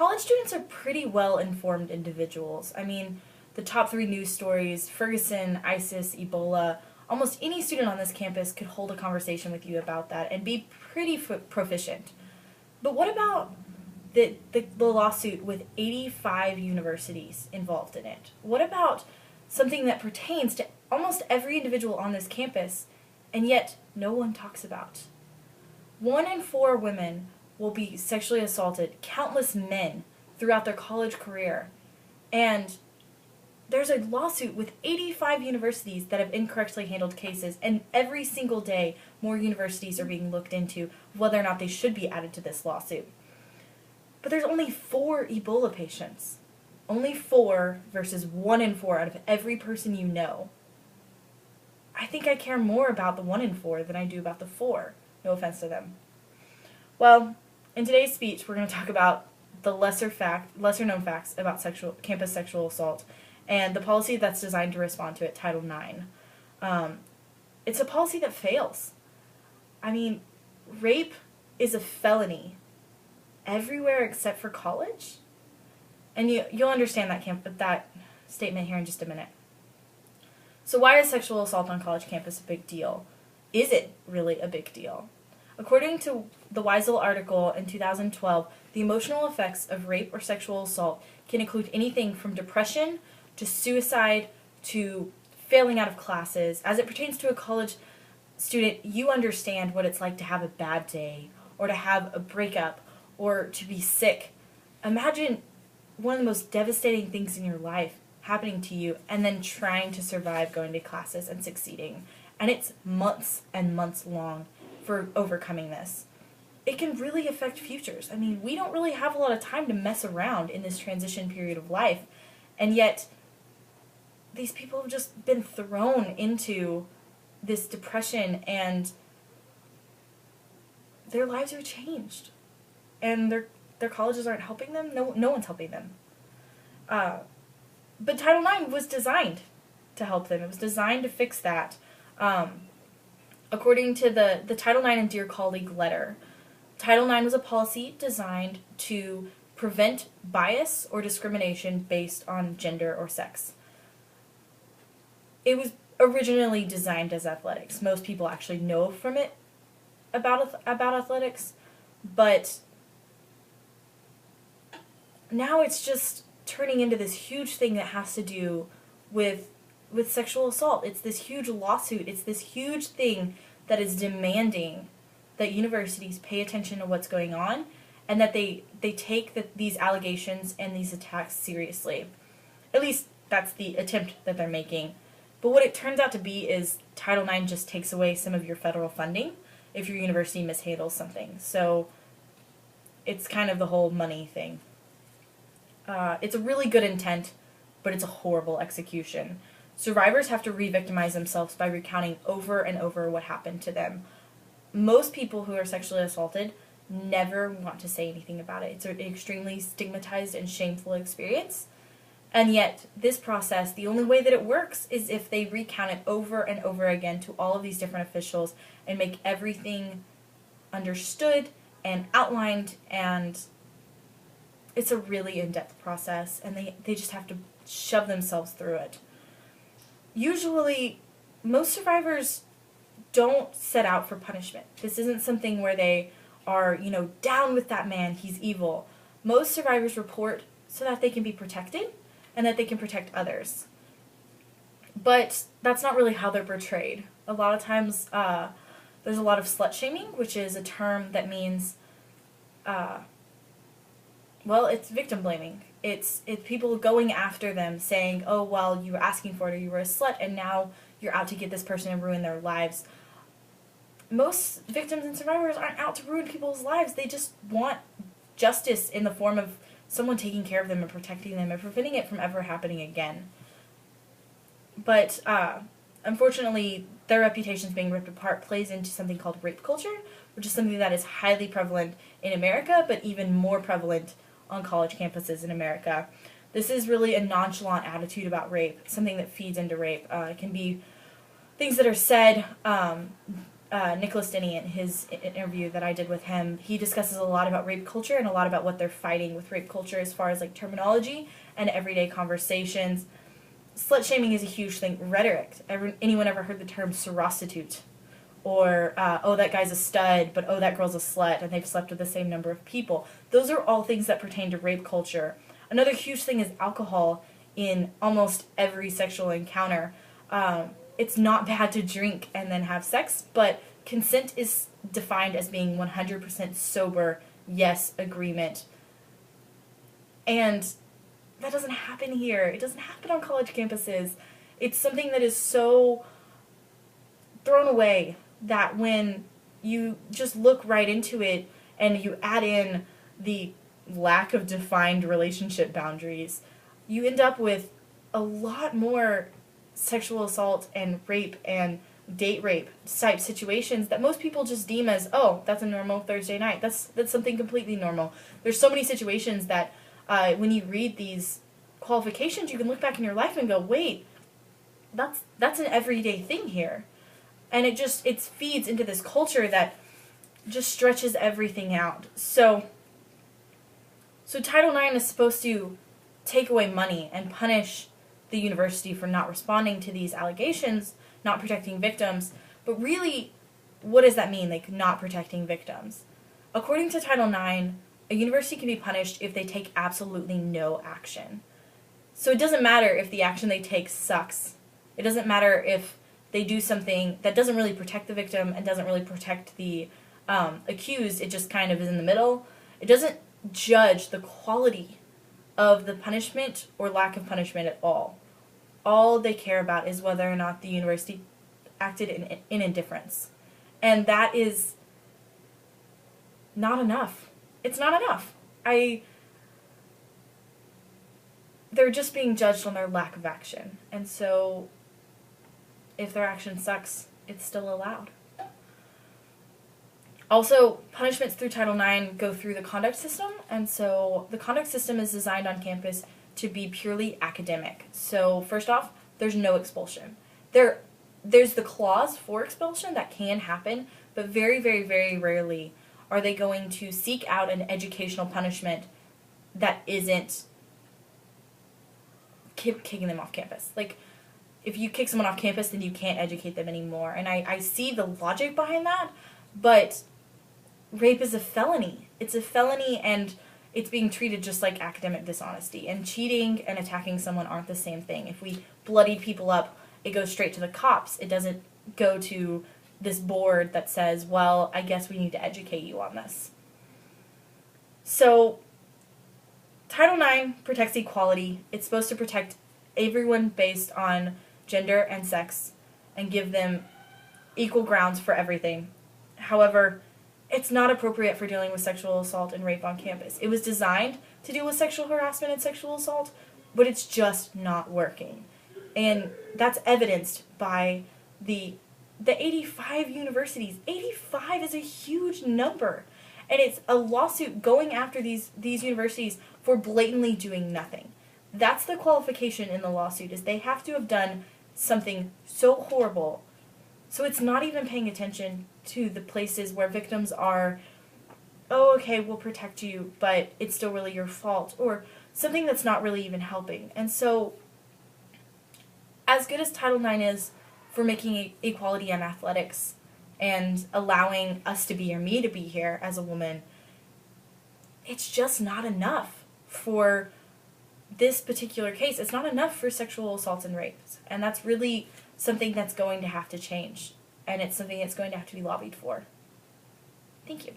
college students are pretty well-informed individuals. I mean, the top three news stories, Ferguson, ISIS, Ebola, almost any student on this campus could hold a conversation with you about that and be pretty proficient. But what about the lawsuit with 85 universities involved in it? What about something that pertains to almost every individual on this campus, and yet no one talks about? 1 in 4 women will be sexually assaulted, countless men throughout their college career. And there's a lawsuit with 85 universities that have incorrectly handled cases, and every single day more universities are being looked into whether or not they should be added to this lawsuit. But there's only 4 Ebola patients. Only 4 versus 1 in 4 out of every person you know. I think I care more about the 1 in 4 than I do about the 4. No offense to them. Well, in today's speech, we're going to talk about the lesser known facts about campus sexual assault and the policy that's designed to respond to it, Title IX. It's a policy that fails. I mean, rape is a felony everywhere except for college. And you'll understand that statement here in just a minute. So why is sexual assault on college campus a big deal? Is it really a big deal? According to the Weisel article in 2012, the emotional effects of rape or sexual assault can include anything from depression to suicide to failing out of classes. As it pertains to a college student, you understand what it's like to have a bad day or to have a breakup or to be sick. Imagine one of the most devastating things in your life happening to you and then trying to survive going to classes and succeeding. And it's months and months long for overcoming this. It can really affect futures. I mean, we don't really have a lot of time to mess around in this transition period of life, and yet these people have just been thrown into this depression and their lives are changed. And their colleges aren't helping them. No one's helping them. But Title IX was designed to help them. It was designed to fix that. According to the Title IX and Dear Colleague letter, Title IX was a policy designed to prevent bias or discrimination based on gender or sex. It was originally designed as athletics. Most people actually know from it about athletics, but now it's just turning into this huge thing that has to do with sexual assault. It's this huge lawsuit. It's this huge thing that is demanding that universities pay attention to what's going on and that they take these allegations and these attacks seriously. At least that's the attempt that they're making. But what it turns out to be is Title IX just takes away some of your federal funding if your university mishandles something. So it's kind of the whole money thing. It's a really good intent, but it's a horrible execution. Survivors have to re-victimize themselves by recounting over and over what happened to them. Most people who are sexually assaulted never want to say anything about it. It's an extremely stigmatized and shameful experience. And yet, this process, the only way that it works is if they recount it over and over again to all of these different officials and make everything understood and outlined, and it's a really in-depth process, and they just have to shove themselves through it. Usually, most survivors don't set out for punishment. This isn't something where they are, down with that man, he's evil. Most survivors report so that they can be protected and that they can protect others. But that's not really how they're portrayed. A lot of times, there's a lot of slut-shaming, which is a term that means, it's victim blaming. It's people going after them saying, oh, well, you were asking for it or you were a slut and now you're out to get this person and ruin their lives. Most victims and survivors aren't out to ruin people's lives. They just want justice in the form of someone taking care of them and protecting them and preventing it from ever happening again. But unfortunately, their reputations being ripped apart plays into something called rape culture, which is something that is highly prevalent in America, but even more prevalent on college campuses in America. This is really a nonchalant attitude about rape, something that feeds into rape. It can be things that are said Nicholas Denny, in his interview that I did with him, he discusses a lot about rape culture and a lot about what they're fighting with rape culture as far as like terminology and everyday conversations. Slut shaming is a huge thing. Rhetoric. Anyone ever heard the term sorostitute? Or, oh, that guy's a stud, but oh, that girl's a slut, and they've slept with the same number of people. Those are all things that pertain to rape culture. Another huge thing is alcohol in almost every sexual encounter. It's not bad to drink and then have sex, but consent is defined as being 100% sober, yes, agreement. And that doesn't happen here. It doesn't happen on college campuses. It's something that is so thrown away that when you just look right into it and you add in the lack of defined relationship boundaries, you end up with a lot more sexual assault and rape and date rape type situations that most people just deem as, oh, that's a normal Thursday night. That's something completely normal. There's so many situations that when you read these qualifications, you can look back in your life and go, wait, that's an everyday thing here. And it feeds into this culture that just stretches everything out. So Title IX is supposed to take away money and punish the university for not responding to these allegations, not protecting victims. But really, what does that mean, like not protecting victims? According to Title IX, a university can be punished if they take absolutely no action. So it doesn't matter if the action they take sucks. It doesn't matter if they do something that doesn't really protect the victim and doesn't really protect the accused. It just kind of is in the middle. It doesn't judge the quality of the punishment or lack of punishment at all. All they care about is whether or not the university acted in indifference. And that is not enough. It's not enough. They're just being judged on their lack of action. And so if their action sucks, it's still allowed. Also, punishments through Title IX go through the conduct system, and so the conduct system is designed on campus to be purely academic. So first off, there's no expulsion. There's the clause for expulsion that can happen, but very, very, very rarely are they going to seek out an educational punishment that isn't kicking them off campus. Like, if you kick someone off campus, then you can't educate them anymore. And I see the logic behind that, but rape is a felony. It's a felony, and it's being treated just like academic dishonesty. And cheating and attacking someone aren't the same thing. If we bloodied people up, it goes straight to the cops. It doesn't go to this board that says, well, I guess we need to educate you on this. So Title IX protects equality. It's supposed to protect everyone based on gender and sex and give them equal grounds for everything. However, it's not appropriate for dealing with sexual assault and rape on campus. It was designed to deal with sexual harassment and sexual assault, but it's just not working. And that's evidenced by the 85 universities. 85 is a huge number. And it's a lawsuit going after these universities for blatantly doing nothing. That's the qualification in the lawsuit, is they have to have done something so horrible. So it's not even paying attention to the places where victims are, oh, okay, we'll protect you, but it's still really your fault, or something that's not really even helping. And so, as good as Title IX is for making equality in athletics and allowing us to be, or me to be here as a woman, it's just not enough for this particular case. It's not enough for sexual assaults and rapes. And that's really something that's going to have to change. And it's something that's going to have to be lobbied for. Thank you.